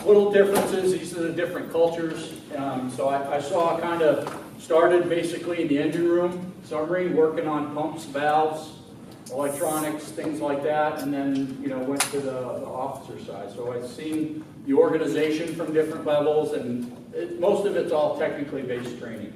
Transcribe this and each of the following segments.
little differences. These are the different cultures. So I saw kind of started basically in the engine room, submarine, working on pumps, valves, electronics, things like that, and then went to the officer side. So I've seen the organization from different levels, and most of it's all technically based training.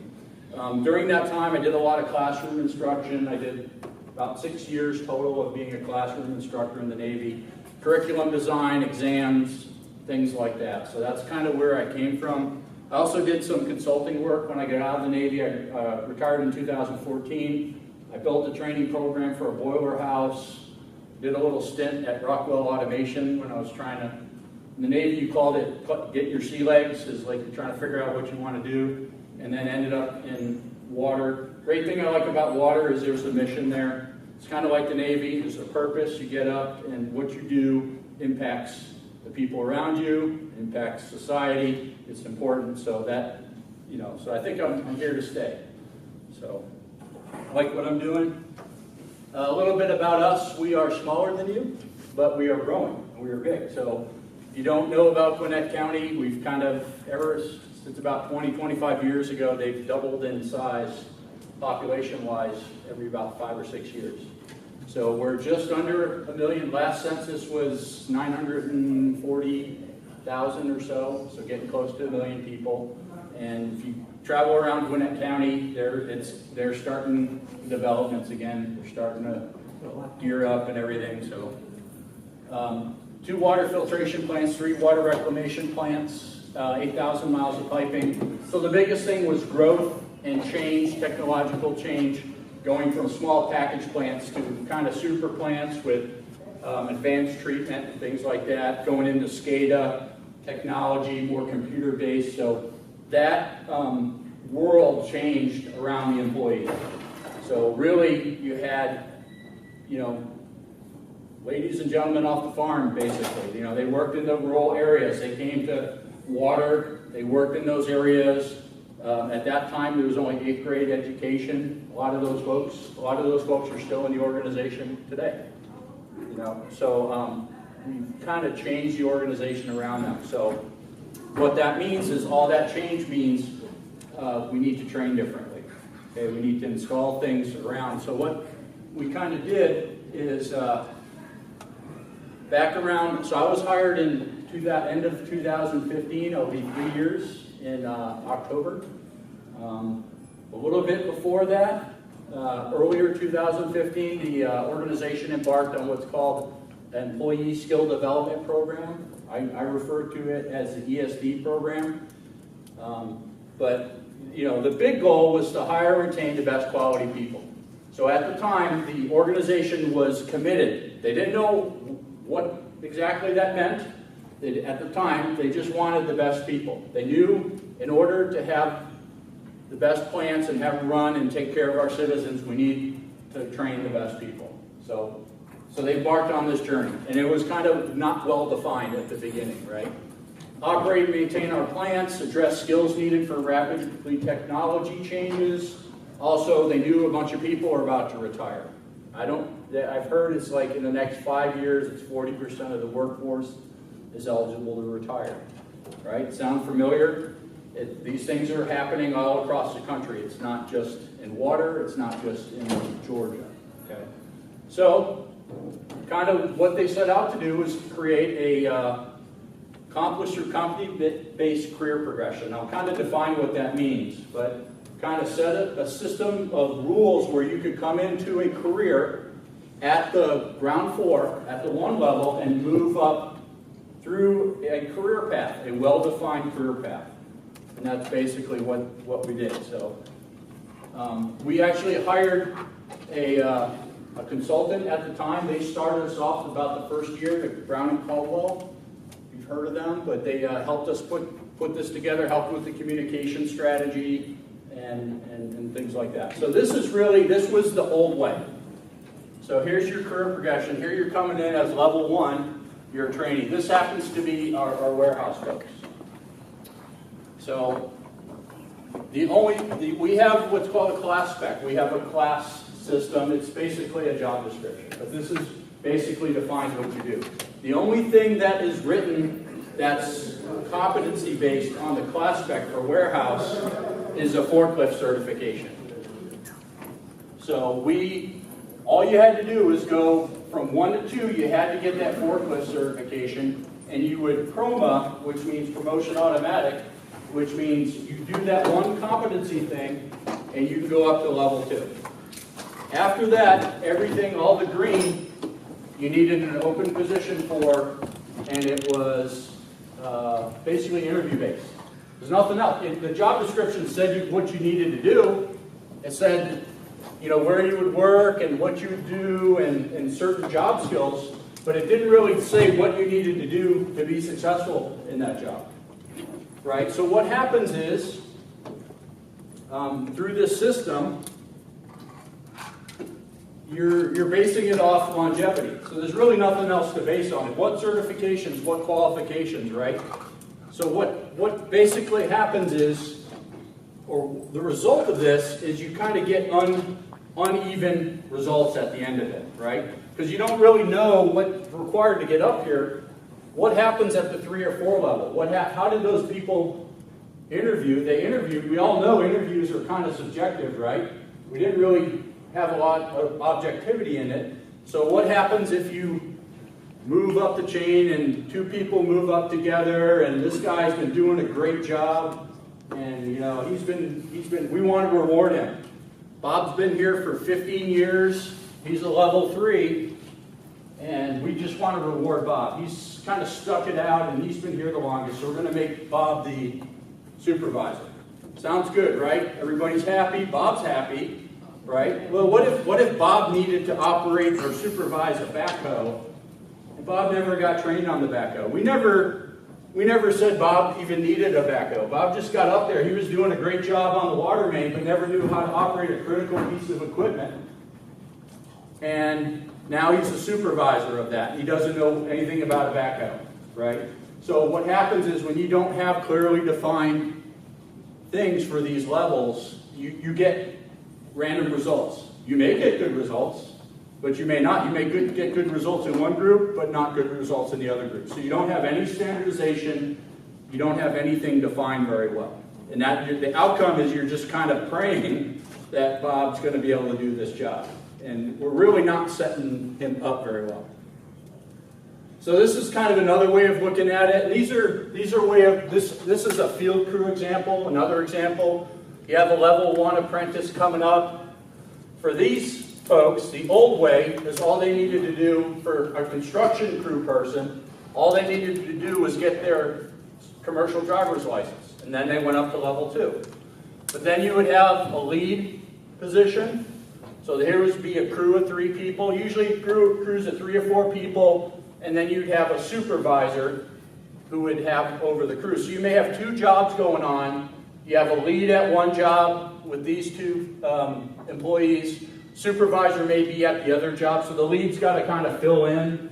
During that time, I did a lot of classroom instruction. I did about 6 years total of being a classroom instructor in the Navy. Curriculum design, exams, things like that. So that's kind of where I came from. I also did some consulting work when I got out of the Navy. I retired in 2014. I built a training program for a boiler house. Did a little stint at Rockwell Automation when I was trying to, in the Navy you called it get your sea legs, is like you're trying to figure out what you want to do, and then ended up in water. Great thing I like about water is there's a mission there. It's kind of like the Navy. There's a purpose. You get up and what you do impacts the people around you, impacts society. It's important, so that, so I think I'm here to stay. So I like what I'm doing. A little bit about us. We are smaller than you, but we are growing. We are big. So if you don't know about Gwinnett County, we've kind of, ever since about 25 years ago, they've doubled in size, population-wise, every about 5 or 6 years. So we're just under 1 million. Last census was 940,000 or so, getting close to 1 million people. And if you travel around Gwinnett County, they're starting developments again. They're starting to gear up and everything. So 2 water filtration plants, 3 water reclamation plants, 8,000 miles of piping. So the biggest thing was growth and change, technological change, going from small package plants to kind of super plants with advanced treatment and things like that, going into SCADA technology, more computer-based. So that world changed around the employees. So really you had, ladies and gentlemen off the farm, basically. They worked in the rural areas. They came to water. They worked in those areas. At that time, there was only 8th grade education. A lot of those folks are still in the organization today. So we've kind of changed the organization around them. So what that means is all that change means we need to train differently. Okay, we need to install things around. So what we kind of did is back around. So I was hired in end of 2015. It'll be 3 years in October. A little bit before that, earlier 2015, the organization embarked on what's called an Employee Skill Development Program. I refer to it as the ESD program. But the big goal was to hire and retain the best quality people. So at the time, the organization was committed. They didn't know what exactly that meant. At the time, they just wanted the best people. They knew in order to have the best plants and have them run and take care of our citizens, we need to train the best people. So they embarked on this journey, and it was kind of not well defined at the beginning, right? Operate and maintain our plants, address skills needed for rapidly technology changes. Also, they knew a bunch of people were about to retire. I've heard it's like in the next 5 years, it's 40% of the workforce is eligible to retire, right? Sound familiar? These things are happening all across the country. It's not just in water. It's not just in Georgia, okay? So kind of what they set out to do was create a accomplished or company-based career progression. I'll kind of define what that means, but kind of set a system of rules where you could come into a career at the ground floor, at the 1 level, and move up through a career path, a well-defined career path. And that's basically what we did. So we actually hired a consultant at the time. They started us off about the first year at Brown and Caldwell. You've heard of them, but they helped us put this together, helped with the communication strategy and things like that. So this was the old way. So here's your career progression. Here you're coming in as level 1. You're a trainee. This happens to be our warehouse folks. So we have what's called a class spec. We have a class system. It's basically a job description, but this is basically defines what you do. The only thing that is written that's competency based on the class spec for warehouse is a forklift certification. So all you had to do was go from 1 to 2, you had to get that forklift certification, and you would PROMA, which means promotion automatic, which means you do that one competency thing, and you go up to level 2. After that, everything, all the green, you needed an open position for, and it was basically interview-based. There's nothing else. The job description said what you needed to do. It said, where you would work and what you would do and certain job skills, but it didn't really say what you needed to do to be successful in that job. Right? So what happens is, through this system, you're basing it off longevity. So there's really nothing else to base on it. What certifications, what qualifications, right? So what basically happens is, or the result of this is you kind of get uneven results at the end of it, right? Because you don't really know what's required to get up here. What happens at the 3 or 4 level? How did those people interview? They interviewed. We all know interviews are kind of subjective, right? We didn't really have a lot of objectivity in it. So what happens if you move up the chain and 2 people move up together and this guy's been doing a great job and we want to reward him. Bob's been here for 15 years. He's a level 3 and we just want to reward Bob. He's kind of stuck it out and he's been here the longest, so we're going to make Bob the supervisor. Sounds good, right? Everybody's happy. Bob's happy. Right? Well, what if Bob needed to operate or supervise a backhoe, and Bob never got trained on the backhoe? We never said Bob even needed a backhoe. Bob just got up there. He was doing a great job on the water main, but never knew how to operate a critical piece of equipment. And now he's a supervisor of that. He doesn't know anything about a backhoe, right? So what happens is when you don't have clearly defined things for these levels, you get random results. You may get good results, but you may not. You may get good results in one group, but not good results in the other group. So you don't have any standardization. You don't have anything defined very well. And the outcome is you're just kind of praying that Bob's going to be able to do this job. And we're really not setting him up very well. So this is kind of another way of looking at it. And these are this is a field crew example, another example. You have a level 1 apprentice coming up. For these folks, the old way is all they needed to do for a construction crew person, all they needed to do was get their commercial driver's license. And then they went up to level 2. But then you would have a lead position. So here would be a crew of 3 people, usually crews of 3 or 4 people, and then you'd have a supervisor who would have over the crew. So you may have 2 jobs going on. You have a lead at one job with these 2 employees. Supervisor may be at the other job, so the lead's got to kind of fill in.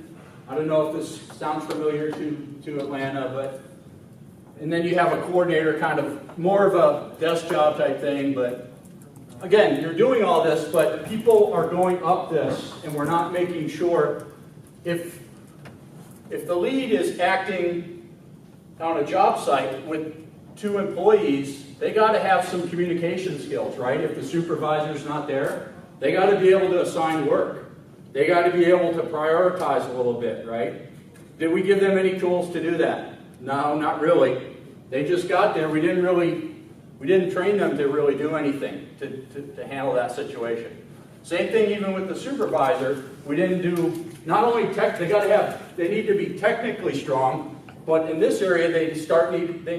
I don't know if this sounds familiar to Atlanta, and then you have a coordinator, kind of more of a desk job type thing, but again, you're doing all this, but people are going up this, and we're not making sure if the lead is acting on a job site with 2 employees, they got to have some communication skills, right? If the supervisor's not there, they got to be able to assign work. They got to be able to prioritize a little bit, right? Did we give them any tools to do that? No, not really. They just got there. We didn't train them to really do anything to handle that situation. Same thing even with the supervisor. We didn't do, not only they need to be technically strong, but in this area, they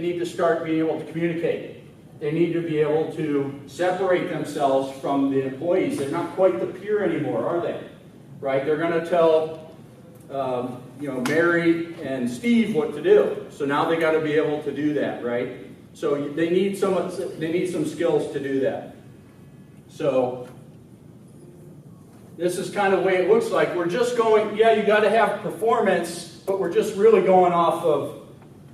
need to start being able to communicate. They need to be able to separate themselves from the employees. They're not quite the peer anymore, are they? Right? They're going to tell, Mary and Steve what to do. So now they got to be able to do that, right? So they need some skills to do that. So this is kind of the way it looks like. We're just going, yeah, you got to have performance, but we're just really going off of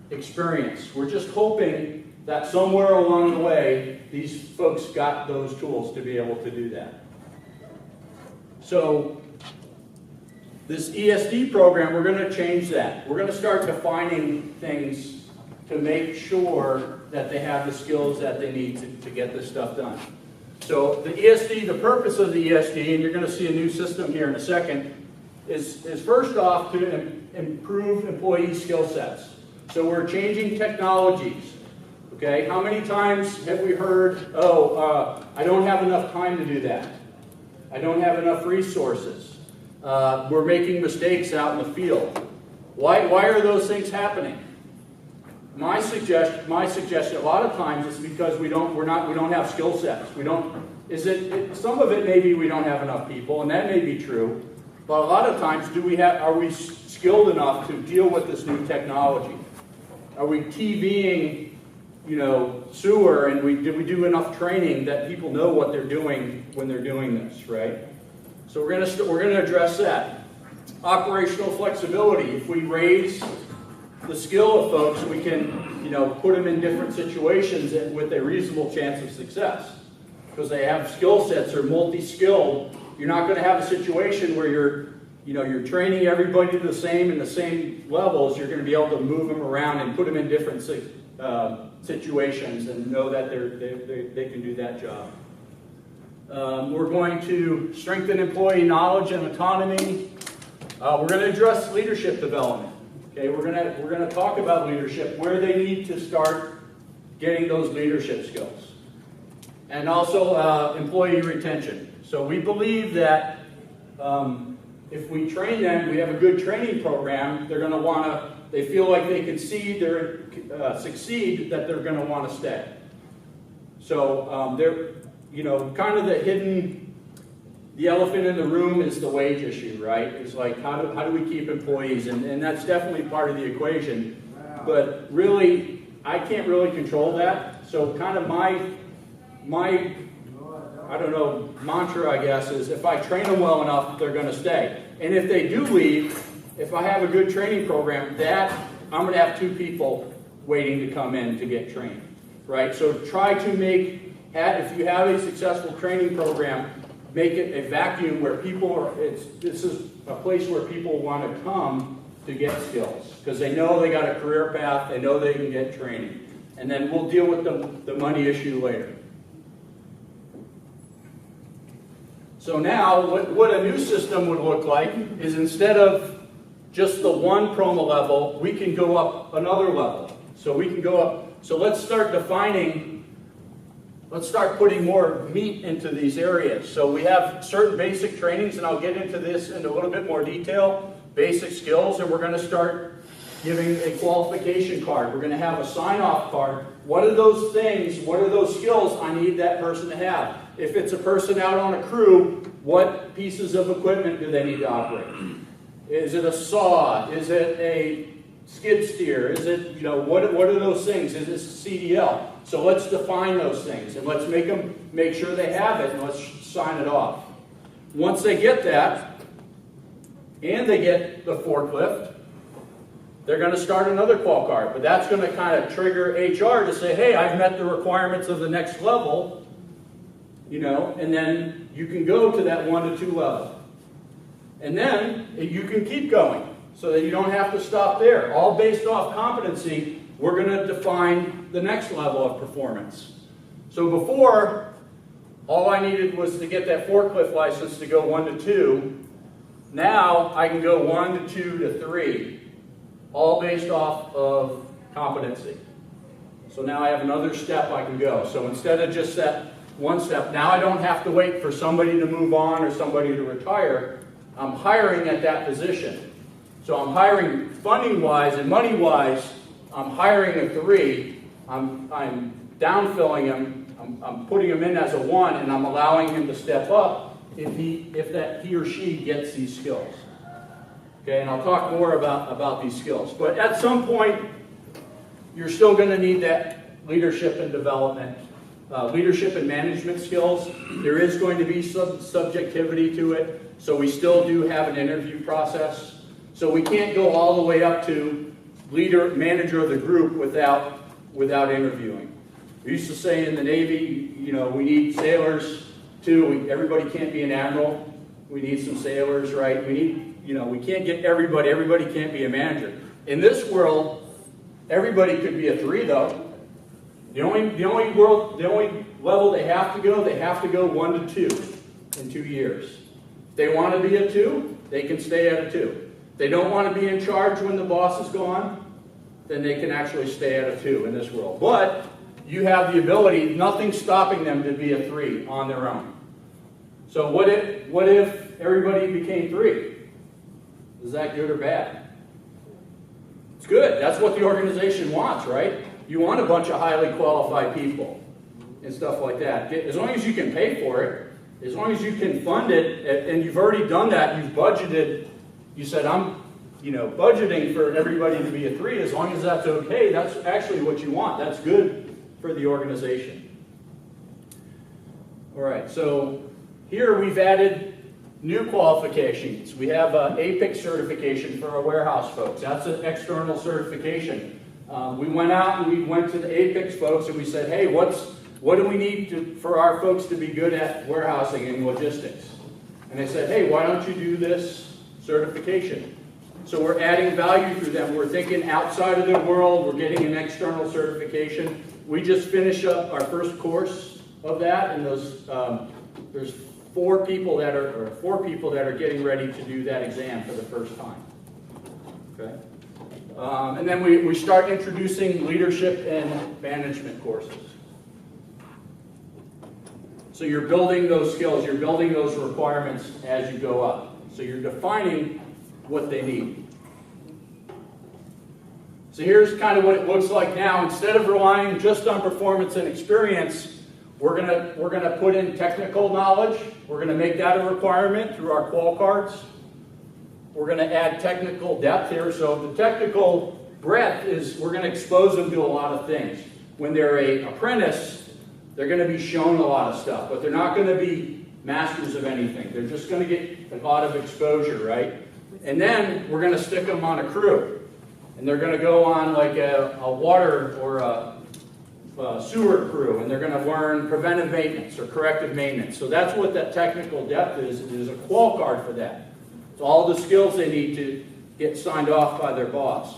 experience. We're just hoping that somewhere along the way, these folks got those tools to be able to do that. So This ESD program, we're going to change that. We're going to start defining things to make sure that they have the skills that they need to get this stuff done. So the ESD, the purpose of the ESD, and you're going to see a new system here in a second, is first off to improve employee skill sets. So we're changing technologies. Okay, how many times have we heard, I don't have enough time to do that. I don't have enough resources. We're making mistakes out in the field. Why are those things happening? My suggestion, a lot of times it's because we don't have skill sets. Some of it maybe we don't have enough people, and that may be true. But a lot of times, are we skilled enough to deal with this new technology? Are we TVing, sewer, and did we do enough training that people know what they're doing when they're doing this, right? So we're going to address that. Operational flexibility. If we raise the skill of folks, we can, put them in different situations and with a reasonable chance of success. Because they have skill sets or multi-skilled, you're not going to have a situation where you're training everybody the same in the same levels. You're going to be able to move them around and put them in different situations and know that they can do that job. We're going to strengthen employee knowledge and autonomy. We're going to address leadership development. Okay, we're going to talk about leadership, where they need to start getting those leadership skills, and also employee retention. So we believe that if we train them, we have a good training program. They're going to want to. They feel like they can succeed, that they're going to want to stay. So they're, kind of the elephant in the room is the wage issue, right? It's like, how do we keep employees? And that's definitely part of the equation. But really, I can't really control that. So kind of my mantra, I guess, is if I train them well enough, they're going to stay. And if they do leave, if I have a good training program, I'm going to have 2 people waiting to come in to get trained, right? So try to if you have a successful training program, make it a vacuum where this is a place where people want to come to get skills, because they know they got a career path, they know they can get training. And then we'll deal with the money issue later. So now, what a new system would look like is, instead of just the one promo level, we can go up another level. So we can go up. So let's start putting more meat into these areas. So we have certain basic trainings, and I'll get into this in a little bit more detail, basic skills, and we're going to start giving a qualification card. We're going to have a sign-off card. What are those things, what are those skills I need that person to have? If it's a person out on a crew, what pieces of equipment do they need to operate? Is it a saw? Is it a skid steer? Is it, what are those things? Is this a CDL? So let's define those things, and let's make sure they have it, and let's sign it off. Once they get that, and they get the forklift, they're going to start another qual card. But that's going to kind of trigger HR to say, hey, I've met the requirements of the next level, and then you can go to that 1 to 2 level. And then you can keep going, so that you don't have to stop there. All based off competency, we're going to define the next level of performance. So before, all I needed was to get that forklift license to go 1 to 2. Now I can go 1 to 2 to 3, all based off of competency. So now I have another step I can go. So instead of just that one step, now I don't have to wait for somebody to move on or somebody to retire. I'm hiring at that position. So I'm hiring funding-wise and money-wise. I'm hiring a 3. I'm downfilling him. I'm putting him in as a 1, and I'm allowing him to step up if he or she gets these skills. Okay, and I'll talk more about these skills. But at some point, you're still going to need that leadership and development, leadership and management skills. There is going to be some subjectivity to it. So we still do have an interview process. So we can't go all the way up to manager of the group without interviewing. We used to say in the Navy, we need sailors too. Everybody can't be an admiral. We need some sailors, right? We need, we can't get everybody. Everybody can't be a manager. In this world, everybody could be a 3, though. The only level they have to go 1 to 2 in 2 years. If they want to be a 2, they can stay at a 2. If they don't want to be in charge when the boss is gone, then they can actually stay at a 2 in this world. But you have the ability, nothing's stopping them to be a 3 on their own. So what if everybody became 3? Is that good or bad? It's good. That's what the organization wants, right? You want a bunch of highly qualified people and stuff like that. As long as you can pay for it, as long as you can fund it, and you've already done that, you've budgeted, you said, I'm budgeting for everybody to be a 3, as long as that's okay, that's actually what you want. That's good for the organization. All right, so here we've added new qualifications. We have an APIC certification for our warehouse folks. That's an external certification. We went out and we went to the APIC folks and we said, hey, what do we need for our folks to be good at warehousing and logistics? And they said, hey, why don't you do this certification? So we're adding value through them. We're thinking outside of the world. We're getting an external certification. We just finished up our first course of that, and there's 4 people that are getting ready to do that exam for the first time. Okay. And then we start introducing leadership and management courses. So you're building those skills, you're building those requirements as you go up. So you're defining what they need. So here's kind of what it looks like now. Instead of relying just on performance and experience, we're gonna put in technical knowledge. We're gonna make that a requirement through our qual cards. We're going to add technical depth here. So the technical breadth is we're going to expose them to a lot of things. When they're an apprentice, they're going to be shown a lot of stuff, but they're not going to be masters of anything. They're just going to get a lot of exposure, right? And then we're going to stick them on a crew. And they're going to go on like a water or a sewer crew, and they're going to learn preventive maintenance or corrective maintenance. So that's what that technical depth is a qual card for that. It's all the skills they need to get signed off by their boss.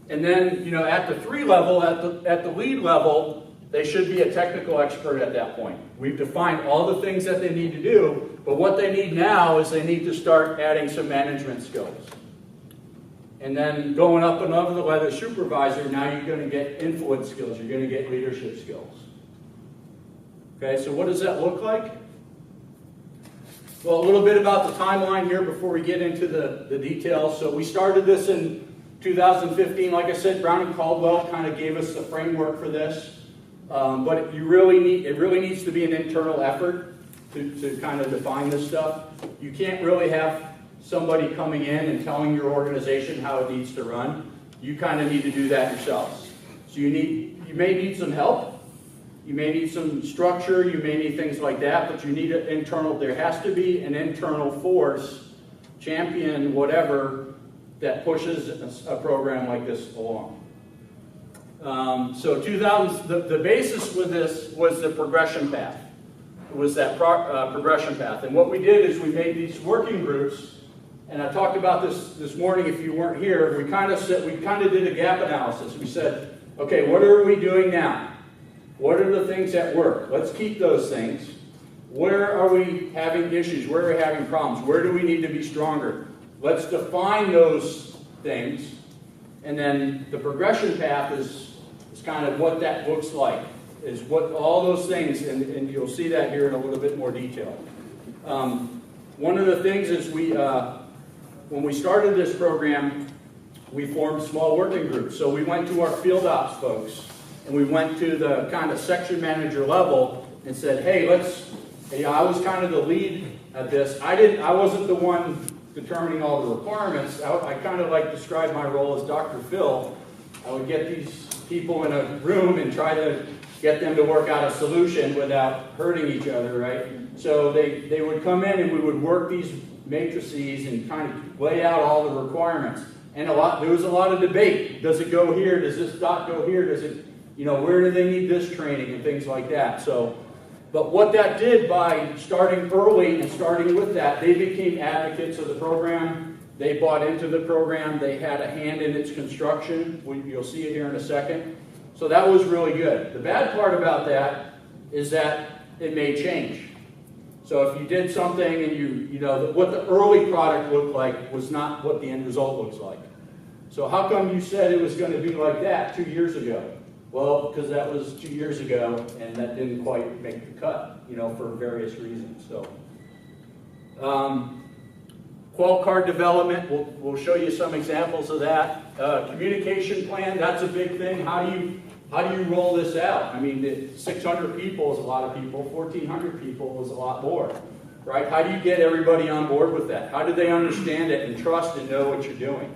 And then, at the 3 level, at the lead level, they should be a technical expert at that point. We've defined all the things that they need to do, but what they need now is they need to start adding some management skills. And then going up and over the level supervisor, now you're going to get influence skills, you're going to get leadership skills. Okay, so what does that look like? Well, a little bit about the timeline here before we get into the details. So we started this in 2015. Like I said, Brown and Caldwell kind of gave us the framework for this. But it really needs to be an internal effort to kind of define this stuff. You can't really have somebody coming in and telling your organization how it needs to run. You kind of need to do that yourselves. So you may need some help. You may need some structure, you may need things like that, but you need an internal, there has to be an internal force, champion, whatever, that pushes a program like this along. So the basis with this was the progression path. It was that progression path. And what we did is we made these working groups, and I talked about this morning if you weren't here. We kind of did a gap analysis. We said, okay, what are we doing now? What are the things that work? Let's keep those things. Where are we having issues? Where are we having problems? Where do we need to be stronger? Let's define those things. And then the progression path is kind of what that looks like, is what all those things, and you'll see that here in a little bit more detail. One of the things is when we started this program, we formed small working groups. So we went to our field ops folks, and we went to the kind of section manager level and said, hey, I was kind of the lead at this. I wasn't the one determining all the requirements. I kind of describe my role as Dr. Phil. I would get these people in a room and try to get them to work out a solution without hurting each other, right? So they would come in and we would work these matrices and kind of lay out all the requirements. And there was a lot of debate. Does it go here? Does this dot go here? Does it, where do they need this training and things like that? So But what that did by starting early and starting with that, they became advocates of the program. They bought into the program. They had a hand in its construction. You'll see it here in a second. So that was really good. The bad part about that is that it may change. So if you did something and you know, what the early product looked like was not what the end result looks like. So how come you said it was going to be like that 2 years ago? Well, because that was 2 years ago, and that didn't quite make the cut, you know, for various reasons. So, qual card development, we'll show you some examples of that. Communication plan, that's a big thing. How do you roll this out? I mean, 600 people is a lot of people. 1,400 people is a lot more, right? How do you get everybody on board with that? How do they understand it and trust and know what you're doing?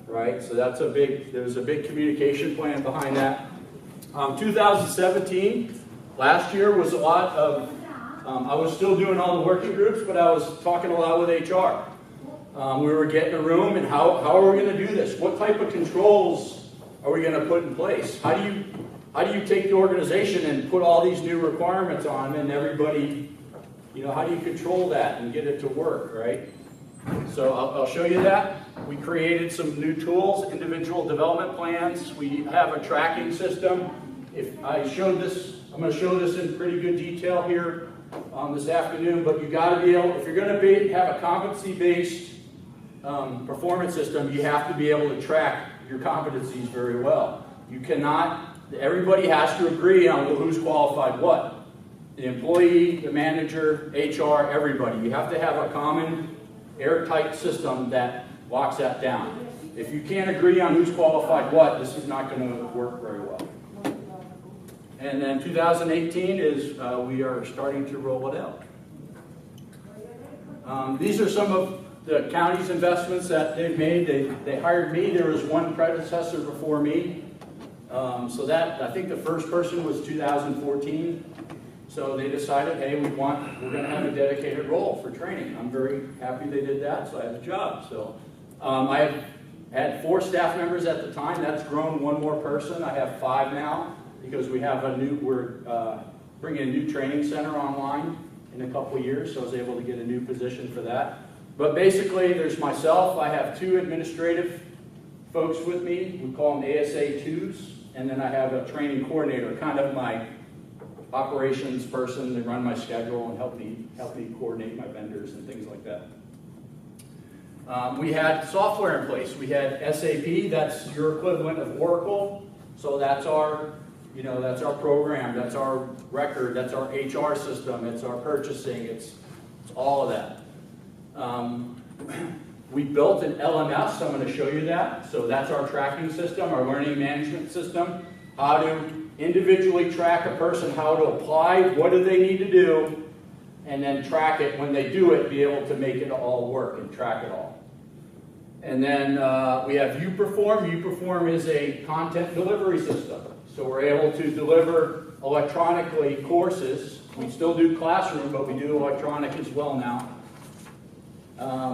Right, so there's a big communication plan behind that. 2017, last year was a lot of, I was still doing all the working groups, but I was talking a lot with HR. We were getting a room, and how are we going to do this? What type of controls are we going to put in place? How do you take the organization and put all these new requirements on them, and everybody, you know, how do you control that and get it to work, right? So I'll show you that. We created some new tools, individual development plans. We have a tracking system. If I showed this, I'm going to show this in pretty good detail here this afternoon, but you got to be able, if you're going to have a competency-based performance system, you have to be able to track your competencies very well. You cannot, everybody has to agree on who's qualified what. The employee, the manager, HR, everybody. You have to have a common airtight system that locks that down. If you can't agree on who's qualified what, this is not going to work very well. And then 2018 is we are starting to roll it out. These are some of the county's investments that they've made. They hired me. There was one predecessor before me. So that, I think the first person was 2014. So they decided, hey, we're going to have a dedicated role for training. I'm very happy they did that, so I have a job. So I had 4 staff members at the time. That's grown 1 more person. I have 5 now because we're bringing a new training center online in a couple of years, so I was able to get a new position for that. But basically, there's myself. I have 2 administrative folks with me. We call them ASA 2s. And then I have a training coordinator, kind of my operations person. They run my schedule and help me coordinate my vendors and things like that. We had software in place. We had SAP. That's your equivalent of Oracle. So that's our program. That's our record. That's our HR system. It's our purchasing. It's all of that. We built an LMS. I'm going to show you that. So that's our tracking system, our learning management system. How to individually track a person, how to apply, what do they need to do, and then track it. When they do it, be able to make it all work and track it all. And then we have UPerform. UPerform is a content delivery system. So we're able to deliver electronically courses. We still do classroom, but we do electronic as well now.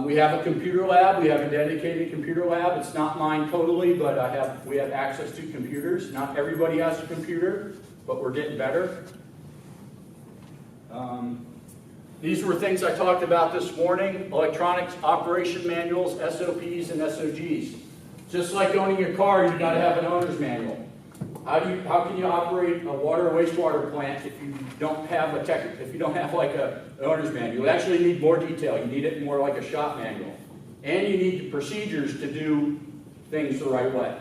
We have a computer lab. We have a dedicated computer lab. It's not mine totally, but we have access to computers. Not everybody has a computer, but we're getting better. These were things I talked about this morning. Electronics operation manuals, SOPs, and SOGs. Just like owning a car, you've got to have an owner's manual. How can you operate a water or wastewater plant if you don't have like an owner's manual? You actually need more detail. You need it more like a shop manual. And you need procedures to do things the right way.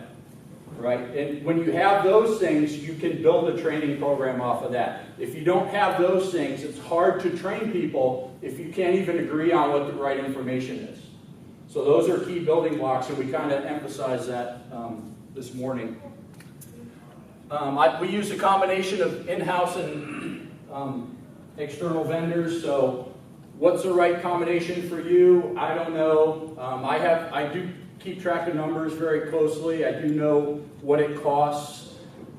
Right? And when you have those things, you can build a training program off of that. If you don't have those things, it's hard to train people if you can't even agree on what the right information is. So those are key building blocks, and we kind of emphasize that this morning. We use a combination of in-house and external vendors. So what's the right combination for you? I don't know. I do keep track of numbers very closely. I do know what it costs.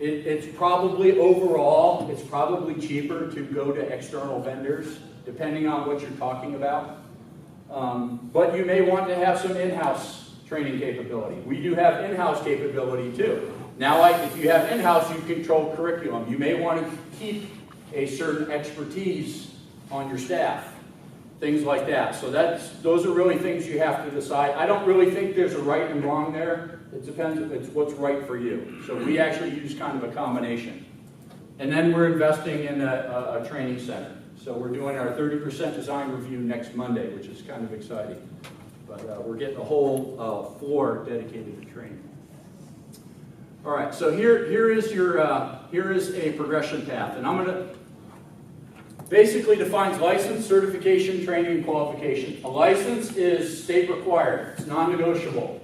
It's probably overall, it's probably cheaper to go to external vendors, depending on what you're talking about. But you may want to have some in-house training capability. We do have in-house capability too. Now, if you have in-house, you control curriculum. You may want to keep a certain expertise on your staff, things like that. So those are really things you have to decide. I don't really think there's a right and wrong there. It depends, it's what's right for you. So we actually use kind of a combination. And then we're investing in a training center. So we're doing our 30% design review next Monday, which is kind of exciting. But we're getting a whole floor dedicated to training. All right, so here is a progression path, and I'm going to basically defines license, certification, training, and qualification. A license is state required; it's non-negotiable.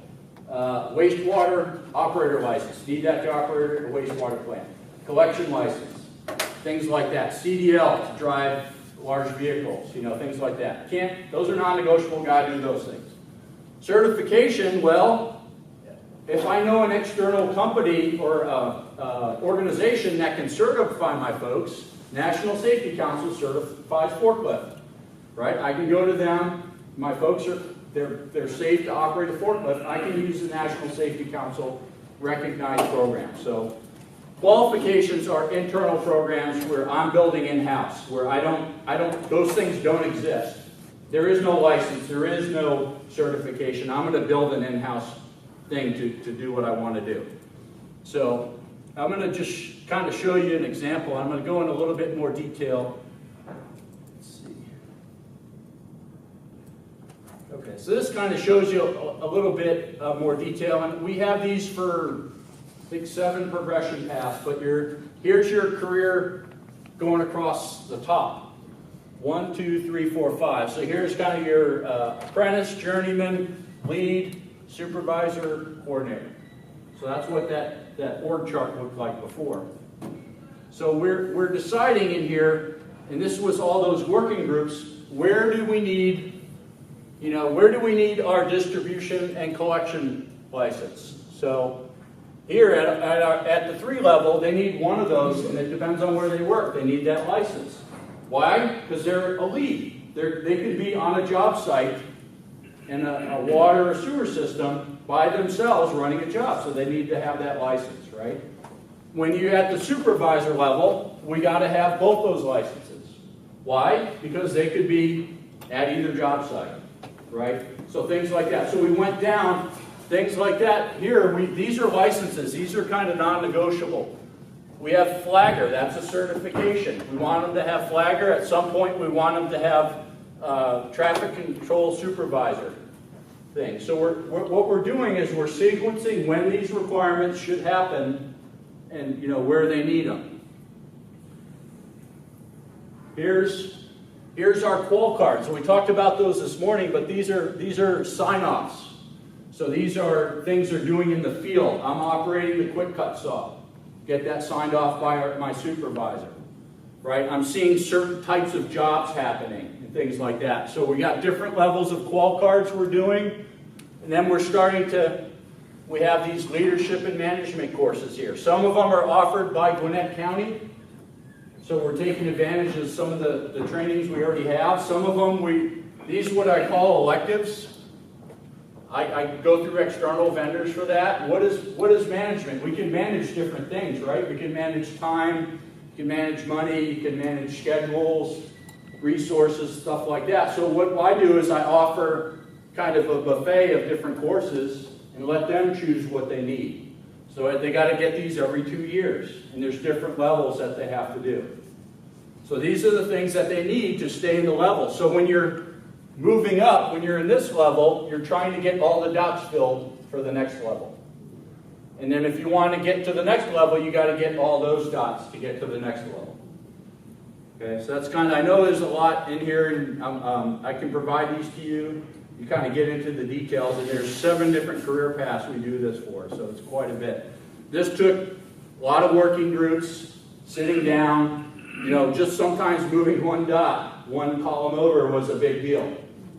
Wastewater operator license, need that to operate a wastewater plant. Collection license, things like that. CDL to drive large vehicles, things like that. Those are non-negotiable. Got to do those things. Certification, well. If I know an external company or organization that can certify my folks, National Safety Council certifies forklift, right? I can go to them. My folks they're safe to operate a forklift. I can use the National Safety Council recognized program. So qualifications are internal programs where I'm building in-house, where those things don't exist. There is no license. There is no certification. I'm going to build an in-house thing to do what I want to do. So I'm going to just kind of show you an example. I'm going to go in a little bit more detail. Let's see. Okay, so this kind of shows you a little bit more detail. And we have these for, I think, 7 progression paths, but here's your career going across the top. 1, 2, 3, 4, 5. So here's kind of your apprentice, journeyman, lead, supervisor, coordinator. So that's what that org chart looked like before. So we're deciding in here, and this was all those working groups, where do we need our distribution and collection license? So here at the 3 level, they need one of those, and it depends on where they work. They need that license. Why? Because they're a lead. They can be on a job site in a water or sewer system by themselves running a job. So they need to have that license, right? When you're at the supervisor level, we got to have both those licenses. Why? Because they could be at either job site, right? So things like that. So we went down, things like that. Here, these are licenses. These are kind of non-negotiable. We have flagger. That's a certification. We want them to have flagger. At some point, we want them to have traffic control supervisor thing. So what we're doing is we're sequencing when these requirements should happen and where they need them. Here's our qual cards. So we talked about those this morning, but these are sign-offs. So these are things they're doing in the field. I'm operating the quick cut saw. Get that signed off by my supervisor. Right? I'm seeing certain types of jobs happening and things like that. So we got different levels of qual cards we're doing. And then we have these leadership and management courses here. Some of them are offered by Gwinnett County. So we're taking advantage of some of the trainings we already have. Some of them, these are what I call electives. I go through external vendors for that. What is management? We can manage different things, right? We can manage time. You can manage money, you can manage schedules, resources, stuff like that. So what I do is I offer kind of a buffet of different courses and let them choose what they need. So they got to get these every 2 years, and there's different levels that they have to do. So these are the things that they need to stay in the level. So when you're moving up, when you're in this level, you're trying to get all the dots filled for the next level. And then if you want to get to the next level, you got to get all those dots to get to the next level. Okay, so that's kind of, I know there's a lot in here, and I can provide these to you. You kind of get into the details, and there's 7 different career paths we do this for, so it's quite a bit. This took a lot of working groups, sitting down, just sometimes moving one dot, one column over was a big deal,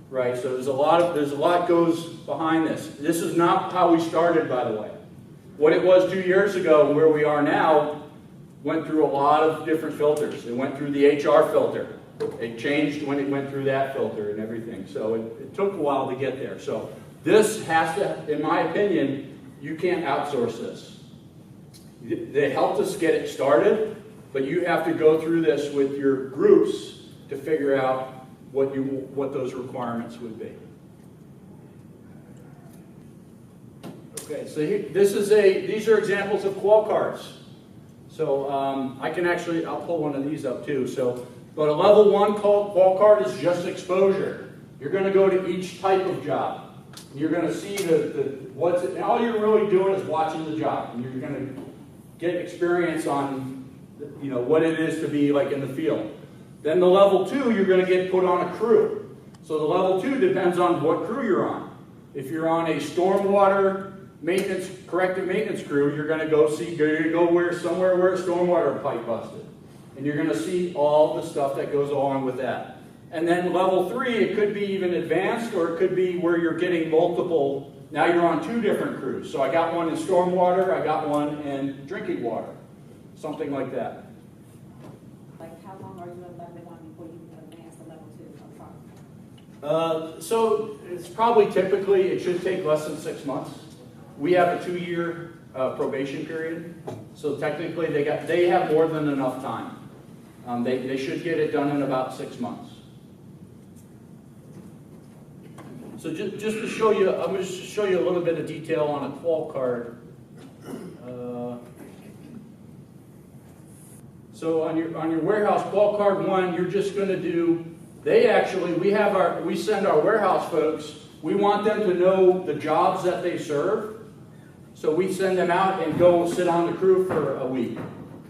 right? So there's a lot goes behind this. This is not how we started, by the way. What it was 2 years ago and where we are now went through a lot of different filters. It went through the HR filter. It changed when it went through that filter and everything. So it took a while to get there. So this has to, in my opinion, you can't outsource this. They helped us get it started, But you have to go through this with your groups to figure out what those requirements would be. Okay, so these are examples of qual cards. So I'll pull one of these up too. So, but a level 1 qual card is just exposure. You're going to go to each type of job. You're going to see and all you're really doing is watching the job, and you're going to get experience on what it is to be like in the field. Then the level 2, you're going to get put on a crew. So the level 2 depends on what crew you're on. If you're on a stormwater corrective maintenance crew, you're going to go somewhere where a stormwater pipe busted, and you're going to see all the stuff that goes along with that. And then level 3, it could be even advanced, or it could be where you're getting multiple. Now you're on 2 different crews. So I got one in stormwater, I got one in drinking water, something like that. Like how long are you in level 1 before you advance to level 2? So it's probably typically, it should take less than 6 months. We have a 2-year probation period, so technically they have more than enough time. They should get it done in about 6 months. So just to show you, I'm going to show you a little bit of detail on a qual card. So on your warehouse qual card 1, you're just going to do. We send our warehouse folks. We want them to know the jobs that they serve. So we send them out and go sit on the crew for a week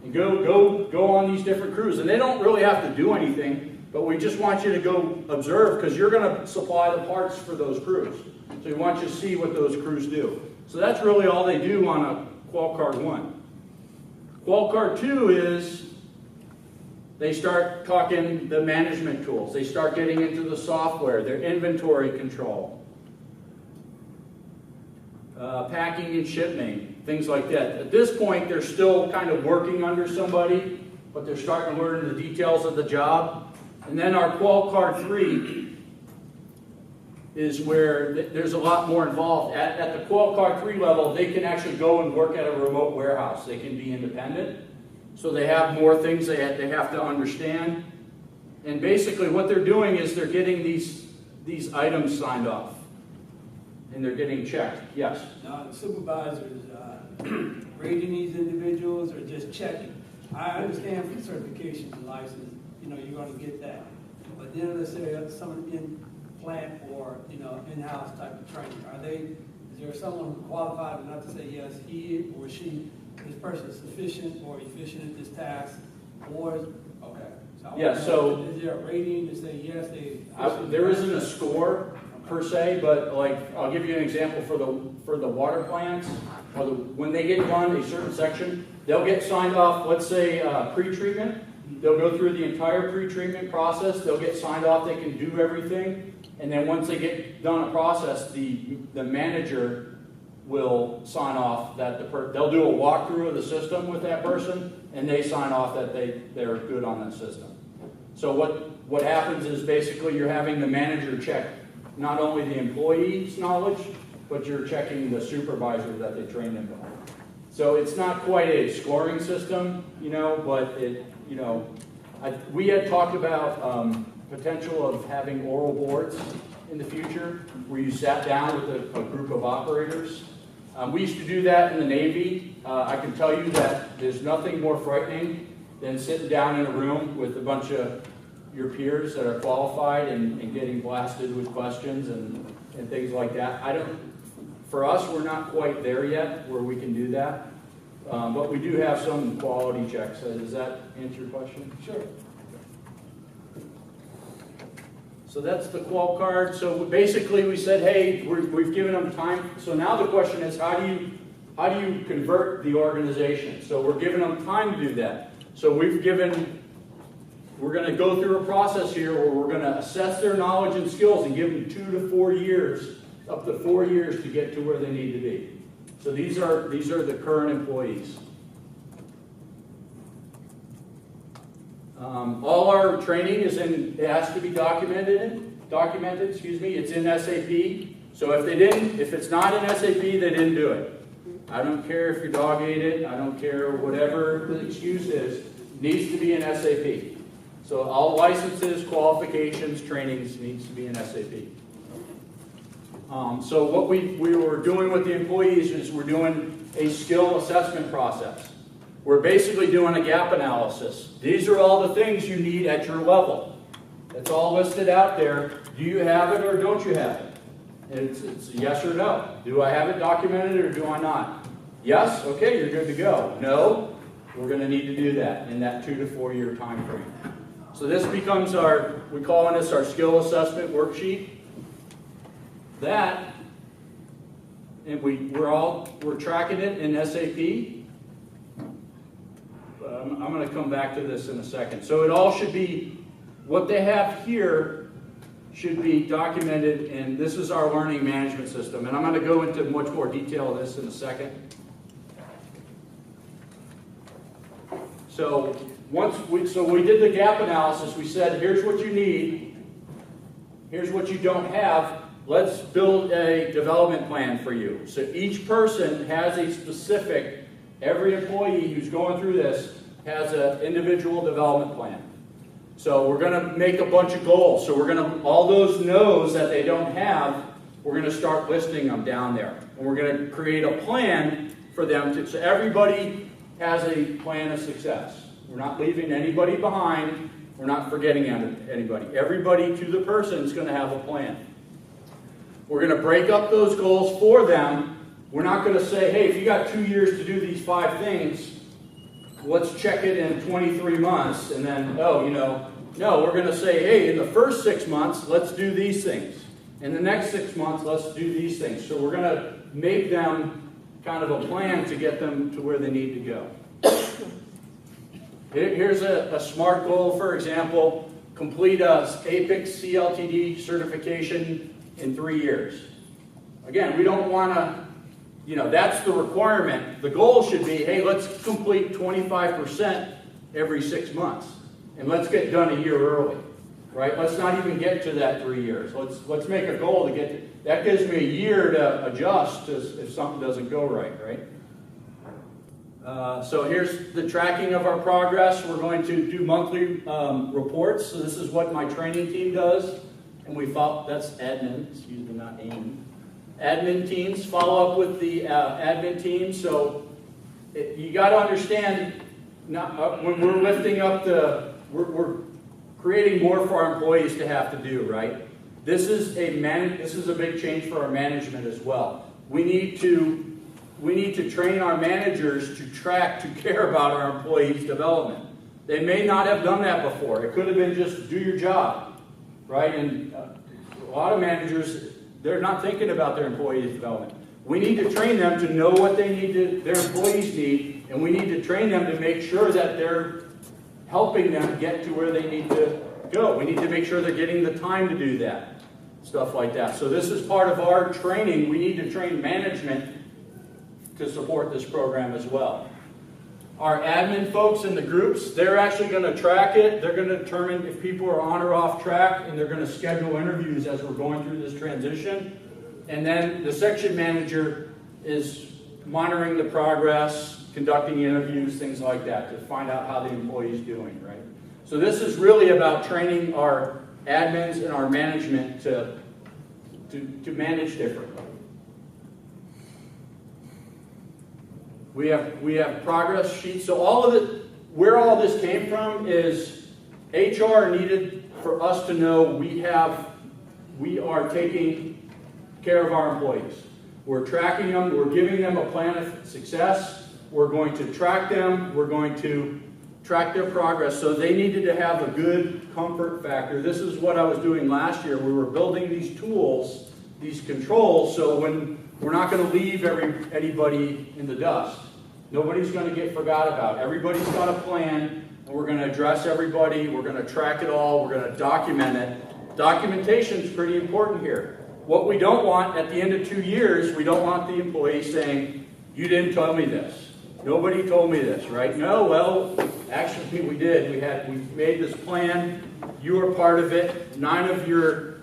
and go on these different crews. And they don't really have to do anything, but we just want you to go observe because you're going to supply the parts for those crews. So we want you to see what those crews do. So that's really all they do on a qual card 1. Qual card 2 is they start talking the management tools. They start getting into the software, their inventory control. Packing and shipping, things like that. At this point, they're still kind of working under somebody, but they're starting to learn the details of the job. And then our qual card 3 is where there's a lot more involved. At the qual card 3 level, they can actually go and work at a remote warehouse. They can be independent. So they have more things they have to understand. And basically what they're doing is they're getting these items signed off. And they're getting checked. Yes? Now, the supervisors rating these individuals or just checking. I understand for certifications and license, you're going to get that. But then let's say someone in plant or, in-house type of training. Is there someone qualified enough to say, yes, he or she, this person is sufficient or efficient at this task? Or, okay. So is there a rating to say, yes, there isn't a score per se, but I'll give you an example for the water plants. When they get done a certain section, they'll get signed off. Let's say pre-treatment. They'll go through the entire pre-treatment process. They'll get signed off. They can do everything, and then once they get done a process, the manager will sign off that they'll do a walkthrough of the system with that person, and they sign off that they're good on that system. So what happens is basically you're having the manager check not only the employee's knowledge, but you're checking the supervisor that they trained them on. So it's not quite a scoring system, but we had talked about potential of having oral boards in the future where you sat down with a group of operators. We used to do that in the Navy. I can tell you that there's nothing more frightening than sitting down in a room with a bunch of your peers that are qualified and getting blasted with questions and things like that. For us, we're not quite there yet where we can do that. But we do have some quality checks. Does that answer your question? Sure. So that's the qual card. So basically we said, hey, we've given them time. So now the question is, how do you convert the organization? So we're giving them time to do that. So we're going to go through a process here where we're going to assess their knowledge and skills and give them 2 to 4 years, up to 4 years to get to where they need to be. So these are the current employees. All our training it has to be documented, it's in SAP. So if it's not in SAP, they didn't do it. I don't care if your dog ate it, I don't care whatever the excuse is, needs to be in SAP. So all licenses, qualifications, trainings needs to be in SAP. So what we were doing with the employees is we're doing a skill assessment process. We're basically doing a gap analysis. These are all the things you need at your level. It's all listed out there. Do you have it or don't you have it? It's yes or no. Do I have it documented or do I not? Yes? Okay, you're good to go. No? We're going to need to do that in that 2 to 4 year time frame. So this becomes we're calling this our skill assessment worksheet. That, and we're tracking it in SAP. I'm going to come back to this in a second. So it all should be, what they have here should be documented, and this is our learning management system. And I'm going to go into much more detail of this in a second. So we did the gap analysis. We said, here's what you need. Here's what you don't have. Let's build a development plan for you. So each person has a specific, every employee who's going through this has an individual development plan. So we're going to make a bunch of goals. So we're going to, all those no's that they don't have, we're going to start listing them down there. And we're going to create a plan for them to, so everybody has a plan of success. We're not leaving anybody behind. We're not forgetting anybody. Everybody to the person is going to have a plan. We're going to break up those goals for them. We're not going to say, hey, if you got 2 years to do these 5 things, let's check it in 23 months. And then, no, we're going to say, hey, in the first 6 months, let's do these things. In the next 6 months, let's do these things. So we're going to make them kind of a plan to get them to where they need to go. Here's a SMART goal, for example, complete a APICS CLTD certification in 3 years. Again, we don't want to, that's the requirement. The goal should be, hey, let's complete 25% every 6 months. And let's get done a year early, right? Let's not even get to that 3 years. Let's make a goal to get to, that gives me a year to adjust if something doesn't go right? So here's the tracking of our progress. We're going to do monthly reports. So this is what my training team does. And we follow, that's admin, excuse me, not AIM. Admin teams follow up with the admin team. So you got to understand, when we're lifting up we're creating more for our employees to have to do, right? This is a big change for our management as well. We need to train our managers to care about our employees' development. They may not have done that before. It could have been just do your job, right? And a lot of managers, they're not thinking about their employees' development. We need to train them to know what their employees need, and we need to train them to make sure that they're helping them get to where they need to go. We need to make sure they're getting the time to do that, stuff like that. So this is part of our training. We need to train management to support this program as well. Our admin folks in the groups, they're actually going to track it. They're going to determine if people are on or off track, and they're going to schedule interviews as we're going through this transition. And then the section manager is monitoring the progress, conducting interviews, things like that, to find out how the employee is doing, right? So this is really about training our admins and our management to manage differently. We have progress sheets. So all of it, where all this came from is HR needed for us to know we are taking care of our employees. We're tracking them. We're giving them a plan of success. We're going to track them. We're going to track their progress. So they needed to have a good comfort factor. This is what I was doing last year. We were building these tools, these controls, so when we're not going to leave anybody in the dust. Nobody's going to get forgot about. Everybody's got a plan, and we're going to address everybody. We're going to track it all. We're going to document it. Documentation is pretty important here. What we don't want at the end of 2 years, we don't want the employee saying, you didn't tell me this. Nobody told me this, right? No, well, actually we did. We made this plan. You were part of it. 9 of your,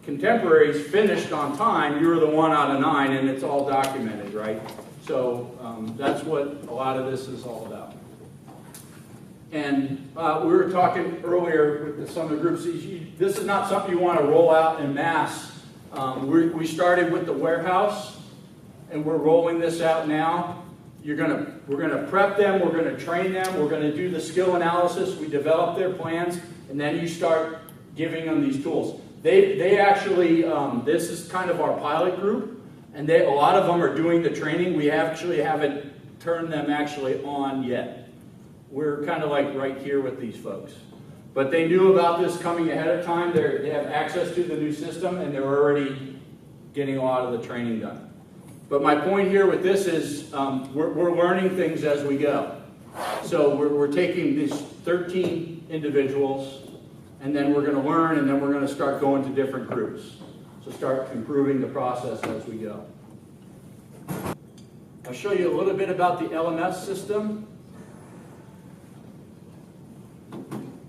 contemporaries finished on time. You were the 1 out of 9, and it's all documented, right? So that's what a lot of this is all about. And we were talking earlier with some of the groups, this is not something you want to roll out en masse. We started with the warehouse, and we're rolling this out now. We're gonna prep them, we're gonna train them, we're gonna do the skill analysis, we develop their plans, and then you start giving them these tools. They actually, this is kind of our pilot group, and a lot of them are doing the training. We actually haven't turned them actually on yet. We're kind of like right here with these folks. But they knew about this coming ahead of time. They have access to the new system, and they're already getting a lot of the training done. But my point here with this is we're learning things as we go. So we're taking these 13 individuals, and then we're going to learn, and then we're going to start going to different groups. So start improving the process as we go. I'll show you a little bit about the LMS system.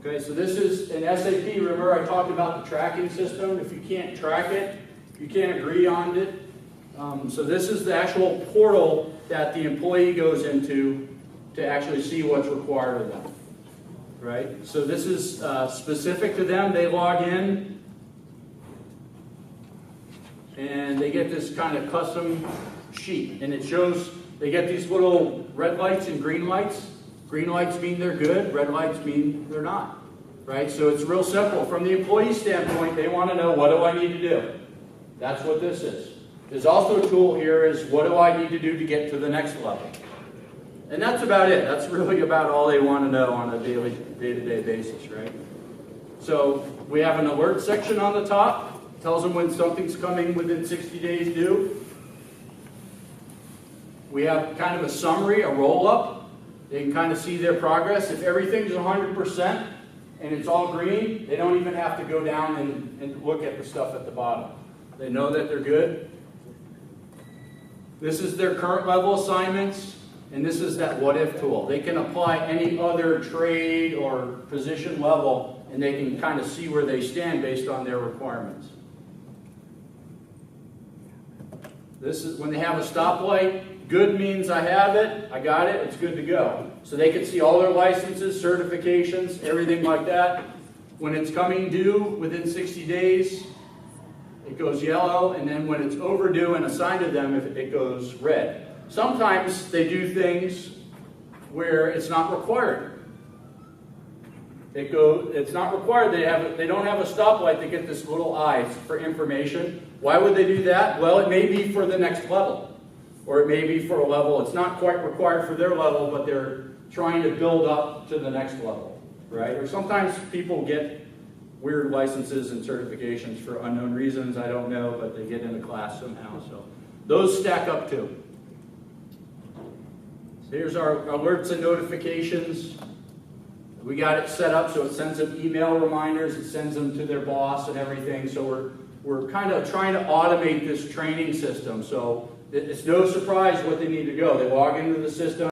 Okay, so this is an SAP. Remember I talked about the tracking system. If you can't track it, you can't agree on it. So this is the actual portal that the employee goes into to actually see what's required of them. Right? So this is specific to them. They log in and they get this kind of custom sheet, and it shows they get these little red lights and green lights. Green lights mean they're good, red lights mean they're not. Right? So it's real simple. From the employee standpoint, they want to know, what do I need to do? That's what this is. There's also a tool here is, what do I need to do to get to the next level? And that's about it. That's really about all they want to know on a day-to-day basis, right? So we have an alert section on the top. Tells them when something's coming within 60 days due. We have kind of a summary, a roll-up. They can kind of see their progress. If everything's 100% and it's all green, they don't even have to go down and look at the stuff at the bottom. They know that they're good. This is their current level assignments, and this is that what-if tool. They can apply any other trade or position level, and they can kind of see where they stand based on their requirements. This is when they have a stoplight. Good means I have it, I got it, it's good to go. So they can see all their licenses, certifications, everything like that. When it's coming due within 60 days, it goes yellow, and then when it's overdue and assigned to them, it goes red. Sometimes they do things where it's not required. It's not required. They don't have a stoplight. They get this little eye for information. Why would they do that? Well, it may be for the next level, or it may be for a level. It's not quite required for their level, but they're trying to build up to the next level, right? Or sometimes people get weird licenses and certifications for unknown reasons. I don't know, but they get in a class somehow. So those stack up too. So here's our alerts and notifications. We got it set up so it sends them email reminders. It sends them to their boss and everything. So we're kind of trying to automate this training system. So it's no surprise what they need to go. They log into the system.